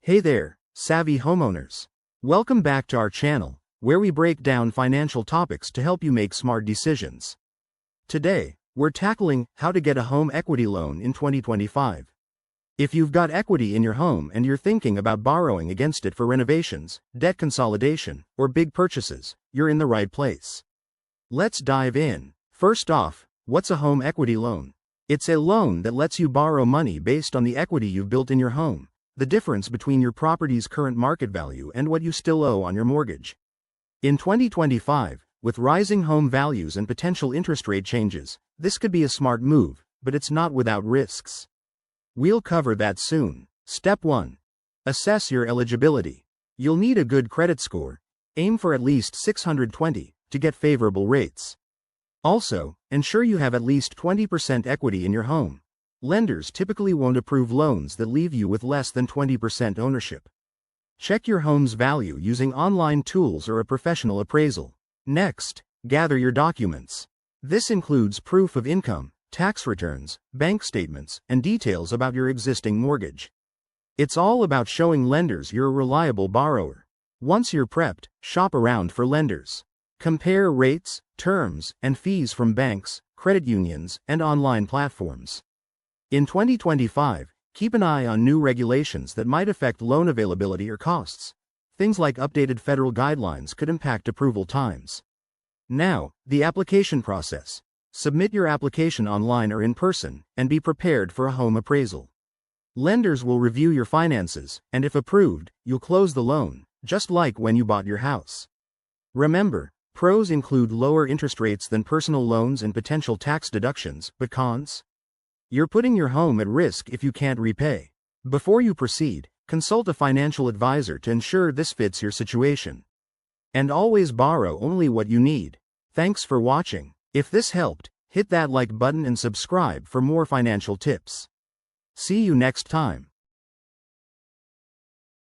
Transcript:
Hey there, savvy homeowners. Welcome back to our channel, where we break down financial topics to help you make smart decisions. Today, we're tackling how to get a home equity loan in 2025. If you've got equity in your home and you're thinking about borrowing against it for renovations, debt consolidation, or big purchases, you're in the right place. Let's dive in. First off, what's a home equity loan? It's a loan that lets you borrow money based on the equity you've built in your home, the difference between your property's current market value and what you still owe on your mortgage. In 2025, with rising home values and potential interest rate changes, this could be a smart move, but it's not without risks. We'll cover that soon. Step 1. Assess your eligibility. You'll need a good credit score. Aim for at least 620 to get favorable rates. Also, ensure you have at least 20% equity in your home. Lenders typically won't approve loans that leave you with less than 20% ownership. Check your home's value using online tools or a professional appraisal. Next, gather your documents. This includes proof of income, tax returns, bank statements, and details about your existing mortgage. It's all about showing lenders you're a reliable borrower. Once you're prepped, shop around for lenders. Compare rates, terms, and fees from banks, credit unions, and online platforms. In 2025, keep an eye on new regulations that might affect loan availability or costs. Things like updated federal guidelines could impact approval times. Now, the application process. Submit your application online or in person, and be prepared for a home appraisal. Lenders will review your finances, and if approved, you'll close the loan, just like when you bought your house. Remember, pros include lower interest rates than personal loans and potential tax deductions, but cons? You're putting your home at risk if you can't repay. Before you proceed, consult a financial advisor to ensure this fits your situation. And always borrow only what you need. Thanks for watching. If this helped, hit that like button and subscribe for more financial tips. See you next time.